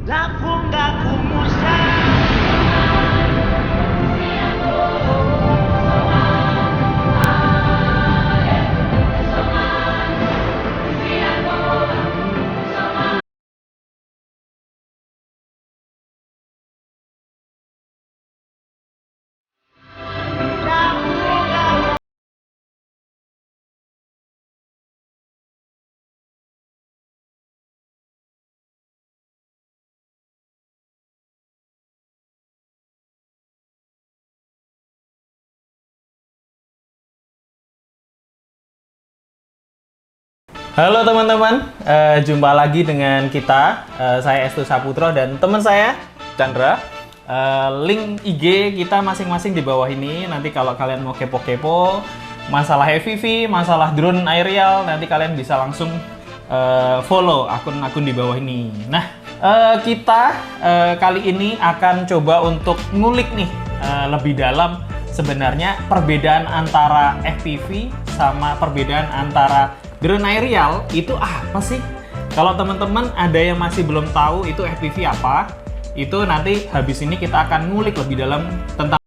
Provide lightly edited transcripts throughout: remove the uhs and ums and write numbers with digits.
La funga kumusha. Halo teman-teman, jumpa lagi dengan kita. Saya Estu Saputro dan teman saya Chandra. Link IG kita masing-masing di bawah ini. Nanti kalau kalian mau kepo-kepo masalah FPV, masalah drone aerial, nanti kalian bisa langsung follow akun-akun di bawah ini. Nah, kita kali ini akan coba untuk ngulik nih lebih dalam sebenarnya perbedaan antara FPV sama perbedaan antara drone aerial itu apa sih? Kalau teman-teman ada yang masih belum tahu itu FPV apa, itu nanti habis ini kita akan ngulik lebih dalam tentang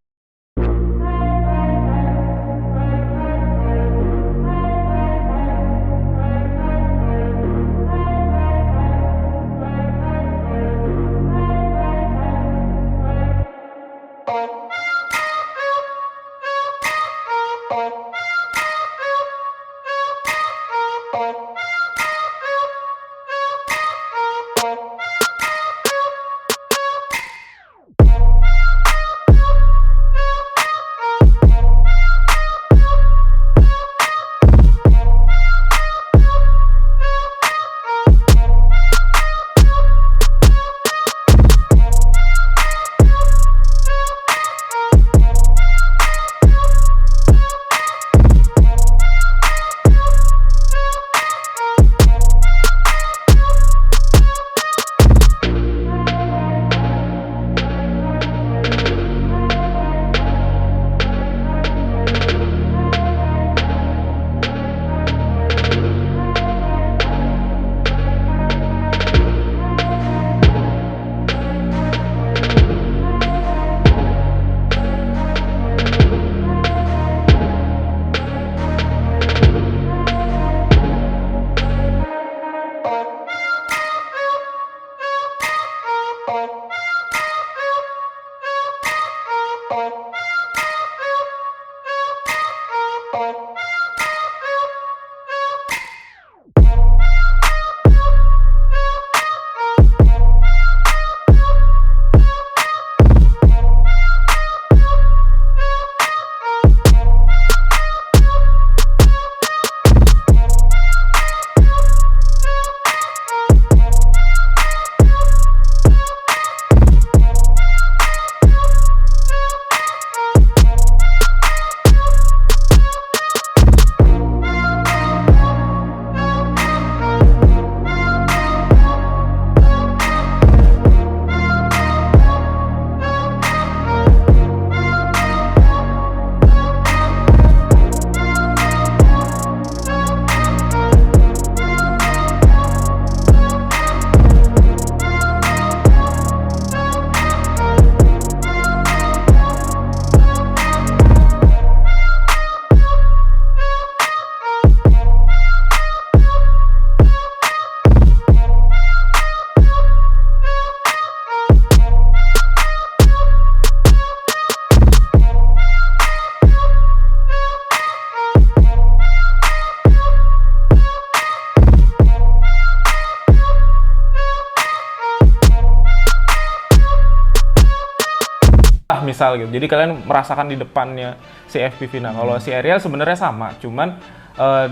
misal gitu. Jadi kalian merasakan di depannya si FPV. Nah, kalau si aerial sebenarnya sama, cuman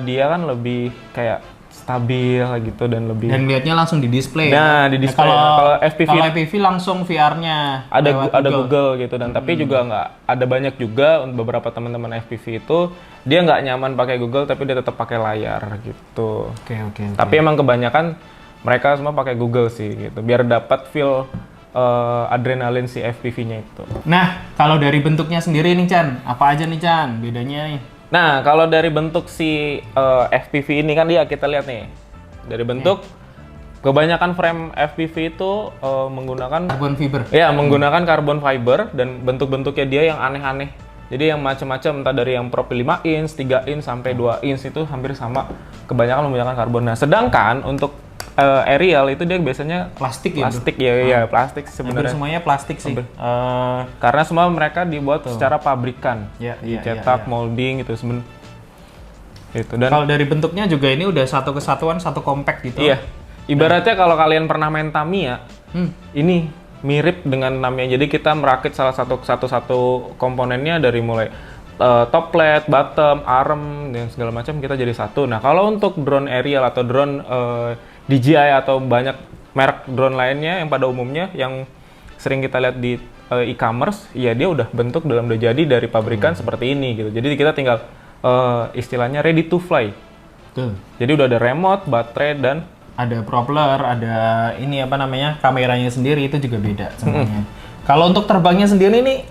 dia kan lebih kayak stabil gitu dan lebih lihatnya langsung di display. Nah, di display. Kalau FPV FPV langsung VR-nya ada Google gitu, dan tapi juga nggak ada banyak juga beberapa teman-teman FPV itu dia nggak nyaman pakai Google tapi dia tetap pakai layar gitu. Oke. Tapi emang kebanyakan mereka semua pakai Google sih gitu, biar dapat feel adrenalin si FPV-nya itu. Nah, kalau dari bentuknya sendiri nih Chan, apa aja nih Chan bedanya nih? Nah, kalau dari bentuk si FPV ini kan dia kita lihat nih. Dari bentuk Kebanyakan frame FPV itu menggunakan Carbon fiber. ya menggunakan carbon fiber dan bentuk-bentuknya dia yang aneh-aneh. Jadi yang macam-macam entah dari yang profil 5 inch, 3 inch sampai 2 inch itu hampir sama. Kebanyakan menggunakan karbon. Nah, sedangkan untuk aerial itu dia biasanya Plastik ya, plastik ya plastik Hampir sebenarnya. semuanya plastik sih. Karena semua mereka dibuat secara pabrikan. Ya, iya, Dicetak, iya. molding gitu sebenarnya. Itu dan Kalau dari bentuknya juga ini udah satu kesatuan, satu compact gitu. iya. Ibaratnya kalau kalian pernah main Tamiya, ini mirip dengan Tamiya. Jadi kita merakit salah satu komponennya dari mulai top plate, bottom, arm dan segala macam kita jadi satu. Nah, kalau untuk drone aerial atau drone DJI atau banyak merek drone lainnya yang pada umumnya yang sering kita lihat di e-commerce, ya dia udah bentuk udah jadi dari pabrikan seperti ini gitu. Jadi kita tinggal istilahnya ready to fly. Tuh. Jadi udah ada remote, baterai dan Ada propeller, ada ini apa namanya, kameranya sendiri itu juga beda semuanya. Kalau untuk terbangnya sendiri nih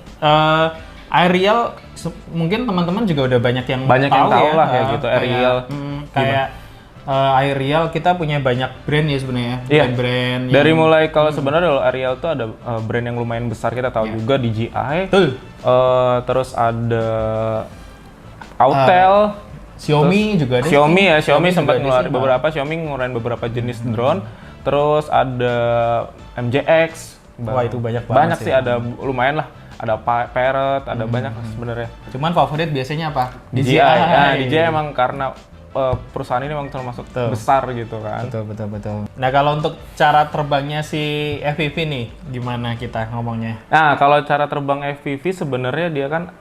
aerial mungkin teman-teman juga udah banyak yang tahu lah ya gitu kayak, aerial. Kayak aerial kita punya banyak brand ya sebenarnya. Iya. Brand Dari mulai kalau sebenarnya kalau aerial tuh ada brand yang lumayan besar kita tahu juga DJI. Betul. Terus ada Autel, Xiaomi juga ada. Xiaomi ya, Xiaomi juga sempat ada ngeluarin sih, beberapa, Xiaomi ngeluarin beberapa jenis drone. Terus ada MJX. Wah, itu banyak banget Banyak sih. sih, ada lumayan lah. Ada Parrot, ada banyak lah sebenarnya. Cuman favorit biasanya apa? DJI. Nah, DJI emang karena perusahaan ini memang termasuk besar gitu kan. Betul. Nah, kalau untuk cara terbangnya si FPV nih, gimana kita ngomongnya? Nah, kalau cara terbang FPV sebenarnya dia kan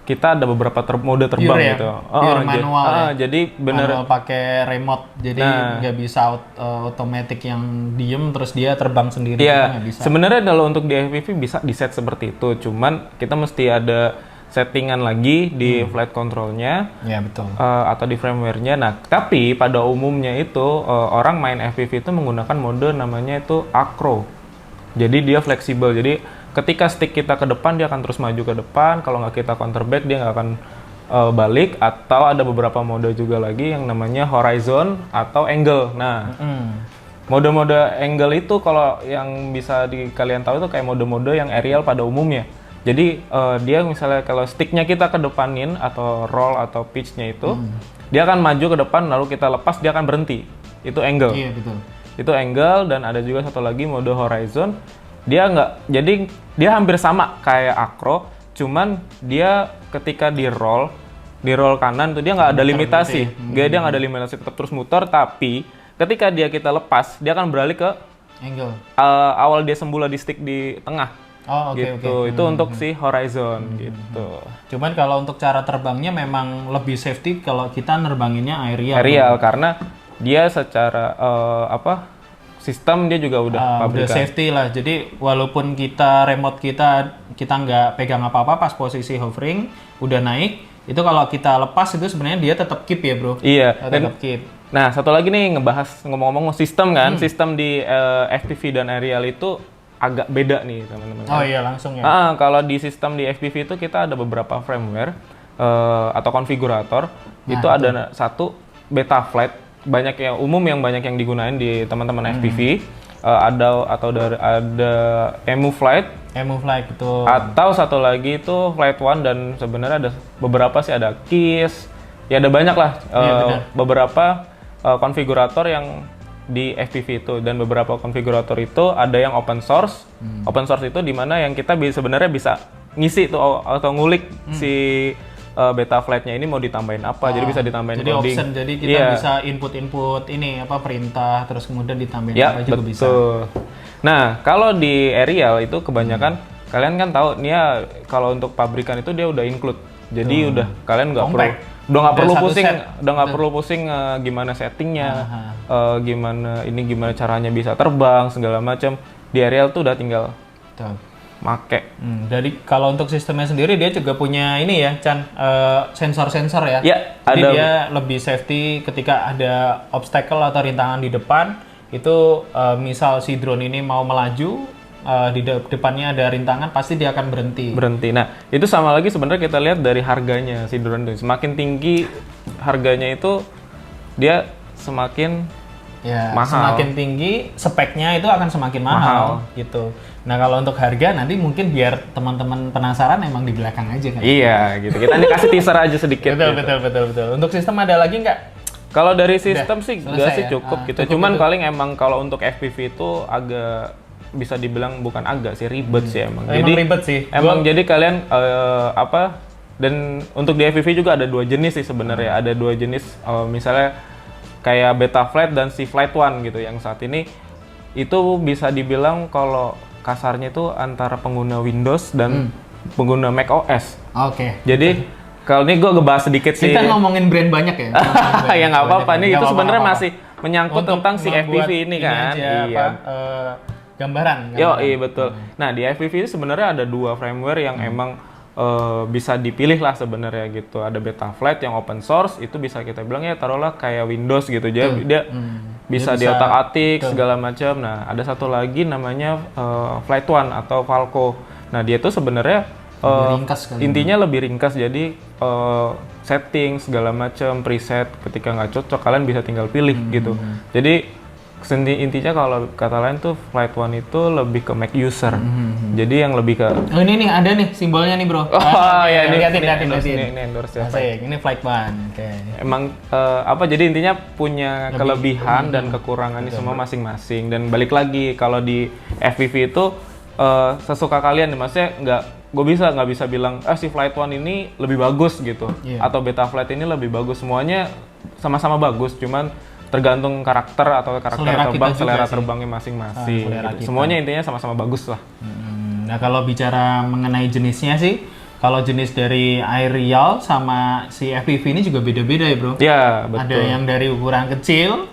kita ada beberapa mode terbang Pure ya? gitu. Pure manual ya? Jadi bener Manual pakai remote, jadi nggak bisa otomatis yang diem terus dia terbang sendiri. Itu Iya. nggak bisa. Sebenarnya kalau untuk di FPV bisa di set seperti itu, cuman kita mesti ada settingan lagi di flight controlnya. Ya betul. Atau di firmware-nya. Nah, tapi pada umumnya itu orang main FPV itu menggunakan mode namanya itu acro. Jadi dia fleksibel. Jadi ketika stick kita ke depan dia akan terus maju ke depan. Kalau nggak kita counter back dia nggak akan balik. Atau ada beberapa mode juga lagi yang namanya horizon atau angle. Nah, mode-mode angle itu kalau yang bisa kalian tahu itu kayak mode-mode yang aerial pada umumnya. Jadi dia misalnya kalau sticknya kita ke depanin atau roll atau pitch-nya itu, dia akan maju ke depan lalu kita lepas dia akan berhenti. Itu angle. Iya betul. Itu angle dan ada juga satu lagi mode horizon. Dia jadi dia hampir sama kayak acro, cuman dia ketika di roll kanan tuh dia nggak ada limitasi. Dia nggak ada limitasi tetap terus muter, tapi ketika kita lepas dia akan beralih ke Angle. awal dia semula di stick di tengah. Oh, oke, gitu. oke. Itu untuk si horizon gitu. Cuman kalau untuk cara terbangnya memang lebih safety kalau kita nerbanginnya aerial. Aerial karena dia secara sistem dia juga udah Udah pabrikan. safety lah. Jadi walaupun remote kita nggak pegang apa-apa pas posisi hovering udah naik, itu kalau kita lepas itu sebenarnya dia tetap keep ya bro. Iya. Tetap keep. Nah, satu lagi nih ngomong-ngomong sistem kan, sistem di FPV dan aerial itu agak beda nih teman-teman. Oh iya langsung ya. Kalau di sistem di FPV itu kita ada beberapa firmware atau konfigurator. Itu ada satu Betaflight, banyak yang umum yang banyak yang digunain di teman-teman FPV. Ada EmuFlight. EmuFlight itu. Atau satu lagi itu Flight One dan sebenarnya ada beberapa sih ada Kiss. Ya ada banyak lah beberapa konfigurator yang di FPV itu dan beberapa konfigurator itu ada yang open source. Open source itu dimana yang kita sebenarnya bisa ngisi tuh atau ngulik si Betaflight-nya ini mau ditambahin apa. Jadi bisa ditambahin jadi coding. option, jadi kita bisa input ini perintah terus kemudian ditambahin apa juga bisa. Nah, kalau di aerial itu kebanyakan kalian kan tahu nih ya kalau untuk pabrikan itu dia udah include. Jadi kalian nggak perlu pusing gimana settingnya, gimana caranya bisa terbang segala macam. Di aerial tuh udah tinggal make. Jadi kalau untuk sistemnya sendiri dia juga punya ini ya, Chan, sensor-sensor ya. Jadi dia lebih safety ketika ada obstacle atau rintangan di depan. Itu misal si drone ini mau melaju, di depannya ada rintangan, pasti dia akan berhenti. Nah, itu sama lagi sebenarnya kita lihat dari harganya si drone itu. Semakin tinggi harganya itu, dia semakin ya mahal. semakin tinggi speknya itu akan semakin mahal gitu. Nah kalau untuk harga nanti mungkin biar teman-teman penasaran emang di belakang aja kan. Iya gitu. Kita kasih teaser aja sedikit. Betul, gitu. betul. Untuk sistem ada lagi nggak? Kalau dari sistem sih selesai enggak sih ya? cukup gitu. Cukup Cuman itu. paling emang kalau untuk FPV itu agak bisa dibilang bukan agak sih ribet sih emang. Emang ribet sih. Emang jadi kalian dan untuk di FPV juga ada dua jenis sih sebenarnya. Ada dua jenis misalnya kayak Betaflight dan C-Flight One gitu. Yang saat ini itu bisa dibilang kalau kasarnya itu antara pengguna Windows dan pengguna macOS. Oke. Jadi kalau ini gue ngebahas sedikit sih. Kita ngomongin brand banyak ya. Ya nggak apa-apa nih, itu sebenarnya masih menyangkut Untuk tentang si membuat FPV ini kan. aja, Iya. Gambaran. Iya betul. Nah di FPV ini sebenarnya ada dua firmware yang emang bisa dipilih lah sebenarnya gitu. Ada Betaflight yang open source, itu bisa kita bilang ya taruhlah kayak Windows gitu. Dia bisa Dia diotak-atik segala macam. Nah ada satu lagi namanya Flight One atau Falco. Nah dia itu sebenarnya Lebih ringkas kali. intinya lebih ringkas, jadi setting segala macam preset ketika nggak cocok kalian bisa tinggal pilih gitu. Jadi intinya kalau kata lain tuh Flight One itu lebih ke Mac user. Jadi yang lebih ke Oh ini nih ada nih simbolnya nih bro. ya lihatin. ini endorse ya. Asik, ini Flight One. Oke. Emang jadi intinya punya kelebihan dan kekurangannya semua masing-masing. Dan balik lagi kalau di FPV itu sesuka kalian, maksudnya nggak bisa bilang si Flight One ini lebih bagus gitu, atau Betaflight ini lebih bagus. Semuanya sama-sama bagus, cuman tergantung karakter atau selera terbangnya masing-masing. Gitu. Semuanya intinya sama-sama bagus lah. Nah kalau bicara mengenai jenisnya sih, kalau jenis dari aerial sama si FPV ini juga beda-beda ya bro. Iya betul. Ada yang dari ukuran kecil,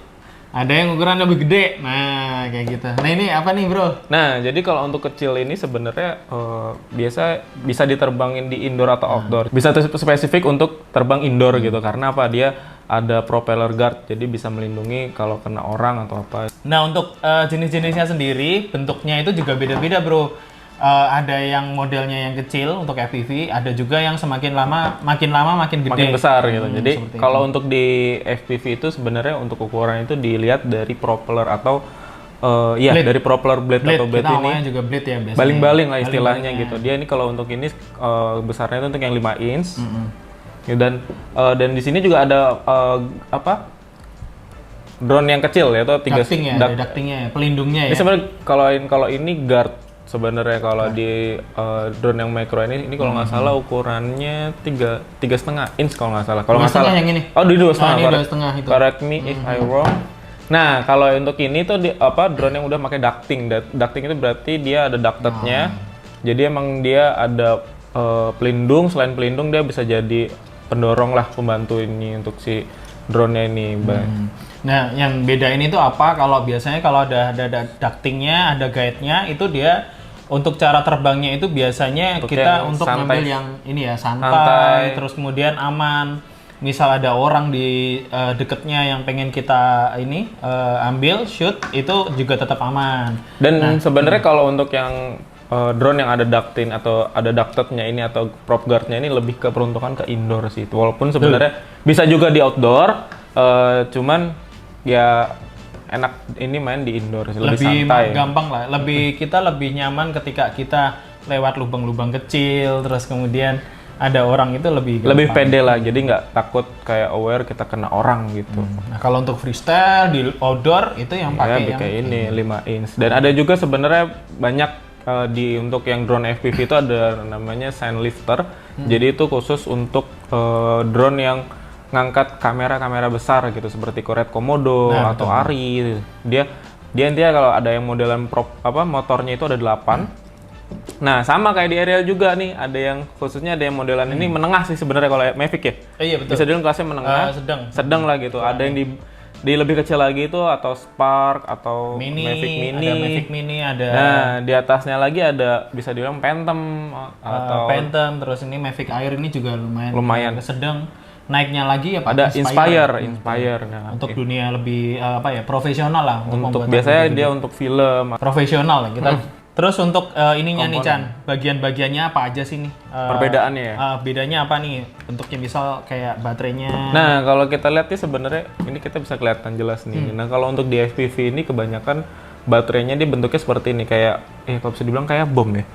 ada yang ukuran lebih gede. Nah kayak gitu. Nah ini apa nih bro? Nah jadi kalau untuk kecil ini sebenarnya biasa bisa diterbangin di indoor atau outdoor. Bisa spesifik untuk terbang indoor gitu, karena apa, dia ada propeller guard, jadi bisa melindungi kalau kena orang atau apa. Nah untuk jenis-jenisnya sendiri bentuknya itu juga beda-beda bro. Ada yang modelnya yang kecil untuk FPV, ada juga yang semakin lama makin gede, makin besar gitu. Jadi kalau itu. untuk di FPV itu sebenarnya untuk ukuran itu dilihat dari propeller atau dari propeller blade atau blade kita ini. namanya juga blade ya biasanya. Baling-baling lah istilahnya gitu. Dia ini kalau untuk ini besarnya itu untuk yang 5 inch. Ya, dan di sini juga ada drone yang kecil ya, atau ductingnya ya, pelindungnya ya. Ini sebenarnya kalau ini guard sebenarnya. Kalau di drone yang micro ini kalau nggak salah ukurannya 3,5 inch kalau nggak salah. Kalau nggak salah yang ini. Oh di 2,5. Ini 2,5 itu. Correct me if I wrong. Nah kalau untuk ini tuh drone yang udah pakai ducting. Ducting itu berarti dia ada ductednya. Jadi emang dia ada pelindung. Selain pelindung dia bisa jadi pendorong lah, pembantu ini untuk si drone-nya ini. Nah, yang beda ini tuh apa? Kalau biasanya kalau ada ductingnya, ada guide-nya, itu dia untuk cara terbangnya itu biasanya kita untuk ngambil yang ini ya, santai, terus kemudian aman. Misal ada orang di deketnya yang pengen kita ambil, shoot, itu juga tetap aman. Dan sebenarnya kalau untuk yang drone yang ada ducting atau ada ductednya ini atau prop guardnya ini lebih ke peruntukan ke indoor sih. Walaupun sebenarnya bisa juga di outdoor, cuman ya enak ini main di indoor sih, lebih santai. Gampang lah, kita lebih nyaman ketika kita lewat lubang-lubang kecil, terus kemudian ada orang itu lebih pede lah, jadi nggak takut kayak aware kita kena orang gitu. Nah kalau untuk freestyle di outdoor itu yang pakai yang kayak ini 5 inch. Dan ada juga sebenarnya banyak untuk yang drone FPV itu ada namanya Scene Lifter. Jadi itu khusus untuk drone yang ngangkat kamera besar gitu, seperti Red Komodo atau Ari. Dia intinya kalau ada yang modelan motornya itu ada 8. Nah, sama kayak di aerial juga nih, ada yang modelan ini menengah sih sebenarnya kalau Mavic ya. Iya betul. Bisa dibilang kelasnya menengah, sedang lah gitu. Ada yang di lebih kecil lagi itu atau Spark atau Mavic Mini, ada. Nah, di atasnya lagi ada bisa dibilang Phantom atau Phantom, terus ini Mavic Air ini juga lumayan sedang. Naiknya lagi ya Pak, ada Inspire. Nah, untuk dunia lebih profesional lah untuk biasanya dia untuk film profesional lah kita Terus untuk ininya nih Chan, bagian-bagiannya apa aja sih nih? Perbedaannya ya? Bedanya apa nih? Untuknya misal kayak baterainya. Nah, kalau kita lihat nih sebenarnya ini kita bisa kelihatan jelas nih. Nah, kalau untuk di FPV ini kebanyakan baterainya dia bentuknya seperti ini, kayak kalau bisa dibilang kayak bom ya.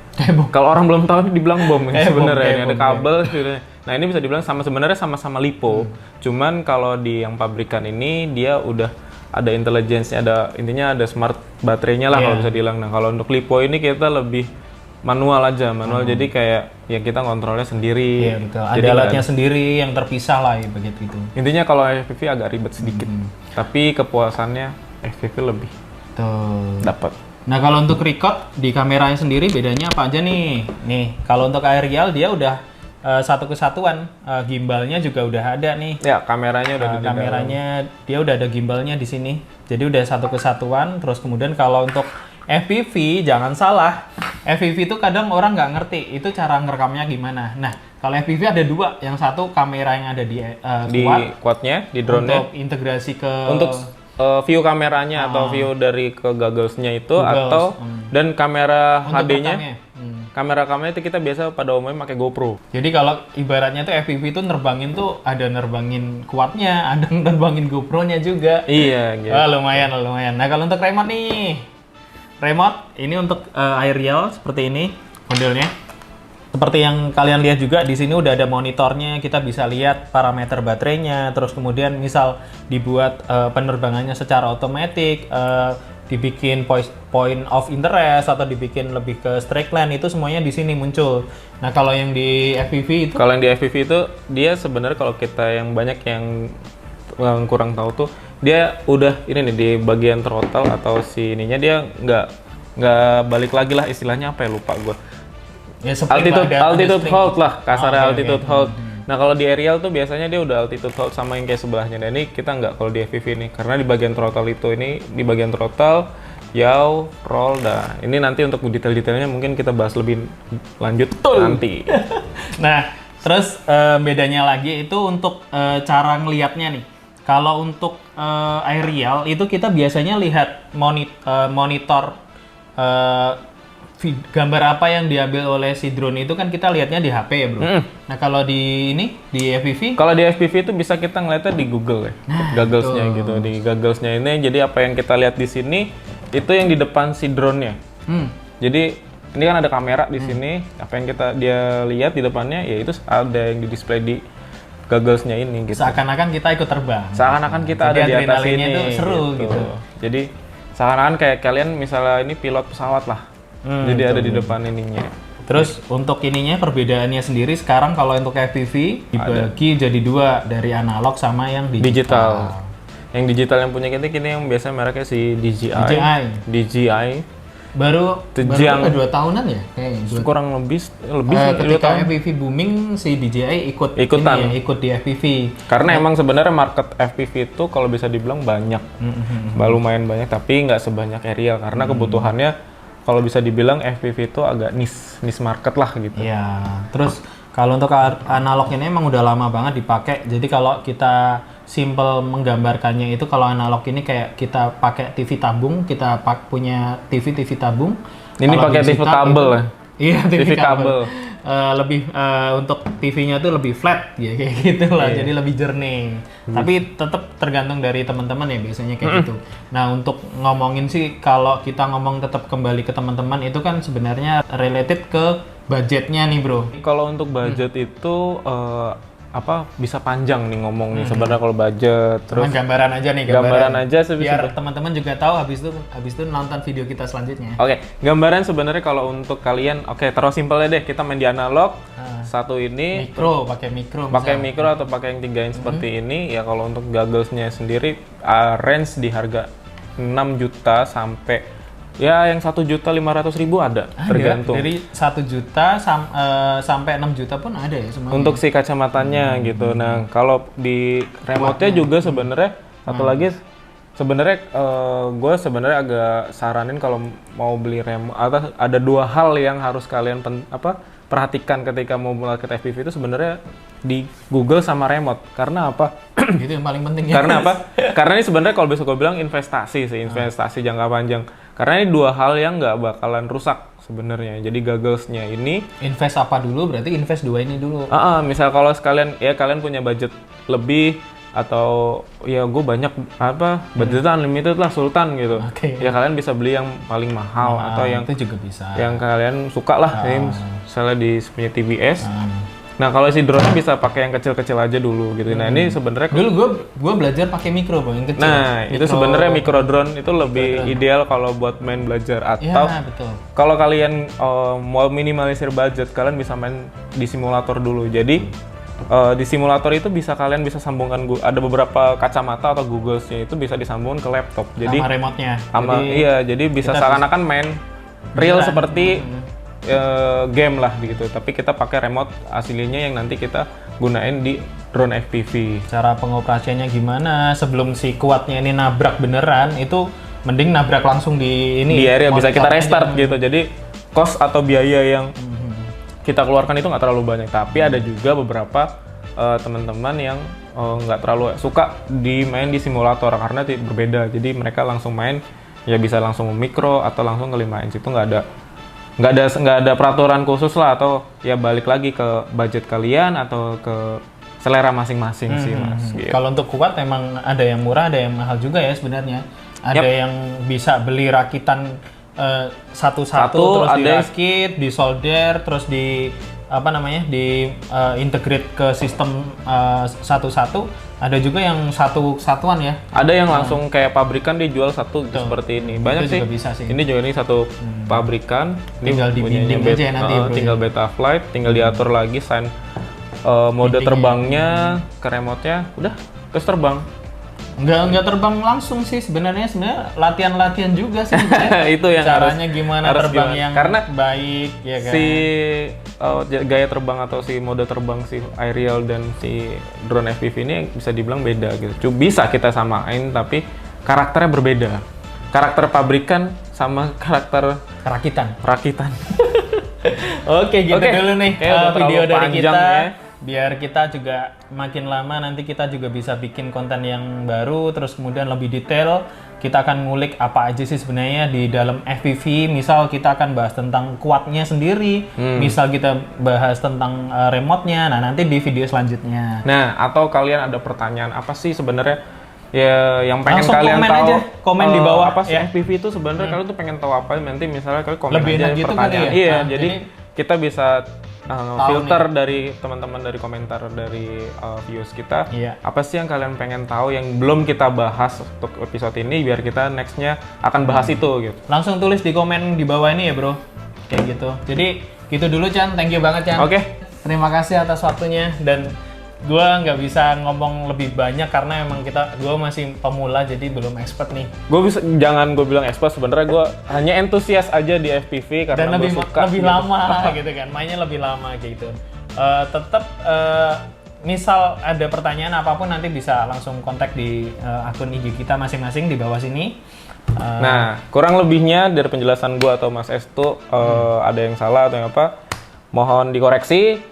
Kalau orang belum tahu ini dibilang bom ya sebenarnya. Ini ada kabel sebenarnya. Nah, ini bisa dibilang sebenarnya sama-sama lipo. Cuman kalau di yang pabrikan ini dia udah ada intelligence-nya, intinya ada smart baterainya lah kalau bisa dibilang. Nah, kalau untuk lipo ini kita lebih manual aja, jadi kayak ya kita kontrolnya sendiri. Iya betul. Ada alatnya sendiri yang terpisah lah ya begitu itu. Intinya kalau FPV agak ribet sedikit, tapi kepuasannya FPV lebih dapat. Nah kalau untuk record di kameranya sendiri bedanya apa aja nih? Nih kalau untuk aerial dia udah satu kesatuan, gimbalnya juga udah ada nih. Ya kameranya udah ada. Kameranya dia udah ada gimbalnya di sini, jadi udah satu kesatuan. Terus kemudian kalau untuk FPV jangan salah, FPV itu kadang orang nggak ngerti itu cara ngerekamnya gimana. Nah kalau FPV ada dua, yang satu kamera yang ada di quadnya, di drone-nya untuk integrasi ke view kameranya atau view dari ke goggles-nya itu atau dan kamera HD-nya. Kamera itu kita biasa pada umumnya pakai GoPro. Jadi kalau ibaratnya tuh FPV itu nerbangin tuh ada nerbangin kuatnya, ada nerbangin GoPro-nya juga. Iya, gitu. Lumayan. Nah, kalau untuk remote nih. Remote ini untuk aerial seperti ini modelnya. Seperti yang kalian lihat juga di sini udah ada monitornya, kita bisa lihat parameter baterainya, terus kemudian misal dibuat penerbangannya secara otomatis, dibikin point of interest atau dibikin lebih ke straight line, itu semuanya di sini muncul. Nah kalau yang di FPV itu? Kalau yang di FPV itu dia sebenarnya kalau kita yang banyak yang kurang tahu tuh dia udah ini nih di bagian throttle atau si ininya dia nggak balik lagi lah istilahnya apa ya lupa gue. Ya, altitude hold lah kasarnya altitude hold. Nah kalau di aerial tuh biasanya dia udah altitude hold sama yang kayak sebelahnya. Dan ini kita nggak kalau di FPV nih, karena di bagian throttle itu di bagian throttle, yaw, roll, dah. Ini nanti untuk detail-detailnya mungkin kita bahas lebih lanjut nanti. Nah terus bedanya lagi itu untuk cara ngelihatnya nih. Kalau untuk aerial itu kita biasanya lihat monitor gambar apa yang diambil oleh si drone itu kan kita lihatnya di HP ya bro. Nah kalau di FPV? Kalau di FPV itu bisa kita ngeliatnya di Google ya, goggles-nya gitu. Di goggles-nya ini jadi apa yang kita lihat di sini itu yang di depan si drone-nya. Jadi ini kan ada kamera di sini, apa yang dia lihat di depannya ya itu ada yang di display di goggles-nya ini gitu. Seakan-akan kita ikut terbang. Seakan-akan kita ada di atas ini. Itu seru gitu. Jadi seakan-akan kayak kalian misalnya ini pilot pesawat lah. Jadi ada di depan ininya. Terus untuk ininya perbedaannya sendiri sekarang kalau untuk FPV dibagi jadi dua, dari analog sama yang digital. Yang digital yang punya kita kini yang biasa mereknya si DJI. Baru 2 tahunan ya kayaknya. Kurang lebih ketika FPV booming si DJI ikut di FPV. Karena emang sebenarnya market FPV itu kalau bisa dibilang banyak. Lumayan banyak tapi nggak sebanyak aerial karena kebutuhannya kalau bisa dibilang FPV itu agak niche market lah gitu. Iya. Terus kalau untuk analog ini emang udah lama banget dipakai. Jadi kalau kita simple menggambarkannya itu kalau analog ini kayak kita pakai TV tabung, kita punya TV tabung. Ini pakai TV kabel ya. Iya, TV kabel. Lebih untuk TV-nya tuh lebih flat ya kayak gitu lah. Jadi lebih jernih. Tapi tetap tergantung dari teman-teman ya biasanya kayak gitu. Nah, untuk ngomongin sih kalau kita ngomong tetap kembali ke teman-teman itu kan sebenarnya related ke budgetnya nih, Bro. Kalau untuk budget itu bisa panjang nih ngomong nih sebenarnya kalau budget. Terus gambaran aja nih, gambaran aja biar teman-teman juga tahu habis itu nonton video kita selanjutnya. Oke, gambaran sebenarnya kalau untuk kalian taruh simpelnya deh, kita main di analog. Satu ini pakai mikro atau pakai yang 3 in seperti ini ya. Kalau untuk gogglesnya sendiri range di harga 6 juta sampai ya yang 1.500.000 ada tergantung. Dari 1 juta sampai 6 juta pun ada ya semuanya. Untuk si kacamatanya gitu. Nah, kalau di remote-nya juga sebenarnya satu lagi sebenarnya gue sebenarnya agak saranin kalau mau beli remote ada 2 hal yang harus kalian perhatikan ketika mau mulai ke FPV itu sebenarnya di Google sama remote. Karena apa? Itu yang paling penting ya. Karena apa? Karena ini sebenarnya kalau bisa gue bilang investasi jangka panjang. Karena ini dua hal yang nggak bakalan rusak sebenarnya. Jadi gogglesnya ini, Invest apa dulu? Berarti invest dua ini dulu. misal kalau sekalian ya kalian punya budget lebih atau ya gue banyak budgetnya unlimited lah Sultan gitu. Oke. Ya kalian bisa beli yang paling mahal atau yang itu juga bisa. yang kalian suka lah. Ini misalnya di punya TVS. Nah kalau si drone bisa pakai yang kecil-kecil aja dulu gitu. Nah ini sebenarnya Dulu gue belajar pakai mikro bang, yang kecil. Nah, itu sebenarnya micro drone itu lebih ideal kalau buat main belajar atau Iya, betul. kalau kalian mau minimalisir budget, kalian bisa main di simulator dulu. Jadi di simulator itu kalian bisa sambungkan ada beberapa kacamata atau goggles-nya itu bisa disambungkan ke laptop. Jadi Sama remote-nya. jadi bisa seakan-akan main real seperti game lah gitu. Tapi kita pakai remote aslinya yang nanti kita gunain di drone FPV. Cara pengoperasiannya gimana? Sebelum si kuatnya ini nabrak beneran, itu mending nabrak langsung di ini. Di area bisa kita monitornya restart aja. gitu. Jadi cost atau biaya yang kita keluarkan itu nggak terlalu banyak. Tapi ada juga beberapa teman-teman yang nggak terlalu suka main di simulator karena berbeda. Jadi mereka langsung main ya bisa langsung mikro atau langsung ke 5 inch, itu nggak ada peraturan khusus lah, atau ya balik lagi ke budget kalian atau ke selera masing-masing sih mas. Gitu. Kalau untuk kuat emang ada yang murah, ada yang mahal juga ya sebenarnya. Ada Yap. yang bisa beli rakitan satu-satu, terus ada dirakit, disolder, terus di integrate ke sistem satu-satu. Ada juga yang satu satuan ya. Ada yang langsung kayak pabrikan dijual satu seperti ini. Banyak Itu sih. juga bisa sih. Ini juga satu pabrikan. Tinggal Ini punyanya di-binding aja ya nanti, bro, tinggal ya. beta flight, tinggal diatur lagi sign mode terbangnya ke remote-nya, udah terus terbang. Nggak terbang langsung sih sebenarnya latihan-latihan juga sih. Itu yang caranya gimana harus terbang gimana. yang Karena baik ya kan. si gaya terbang atau si mode terbang si aerial dan si drone FPV ini bisa dibilang beda gitu. Bisa kita samain tapi karakternya berbeda. Karakter pabrikan sama karakter rakitan. Oke, gitu Oke. dulu nih Kayaknya udah video terlalu dari panjang kita. ya. Biar kita juga makin lama nanti kita juga bisa bikin konten yang baru, terus kemudian lebih detail. Kita akan ngulik apa aja sih sebenarnya di dalam FPV. Misal kita akan bahas tentang kuatnya sendiri, misal kita bahas tentang remote-nya. Nah, nanti di video selanjutnya. Nah, atau kalian ada pertanyaan apa sih sebenarnya ya yang pengen Langsung kalian komen tahu? aja, komen di bawah apa sih ya. FPV itu sebenarnya kalian tuh pengen tahu apa? Nanti misalnya kalian komen Lebih aja enak gitu pertanyaan. kali ya? Iya, Nah, jadi kita bisa filter dari teman-teman dari komentar dari views kita. Iya. Apa sih yang kalian pengen tahu yang belum kita bahas untuk episode ini biar kita nextnya akan bahas itu gitu. Langsung tulis di komen di bawah ini ya, bro. Kayak gitu. Jadi gitu dulu, Chan. Thank you banget, Chan. Oke. Terima kasih atas waktunya, dan gua nggak bisa ngomong lebih banyak karena emang gua masih pemula, jadi belum expert nih. Jangan gue bilang expert, sebenarnya gue hanya entusias aja di FPV karena Dan gue suka lebih gitu. lama gitu kan, mainnya lebih lama kayak gitu. Tetap misal ada pertanyaan apapun nanti bisa langsung kontak di akun IG kita masing-masing di bawah sini. Nah, kurang lebihnya dari penjelasan gue atau Mas Estu ada yang salah atau yang apa, mohon dikoreksi.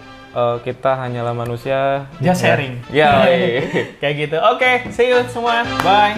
Kita hanyalah manusia. Just sharing. Ya. Kayak gitu. Oke, see you semua. Bye.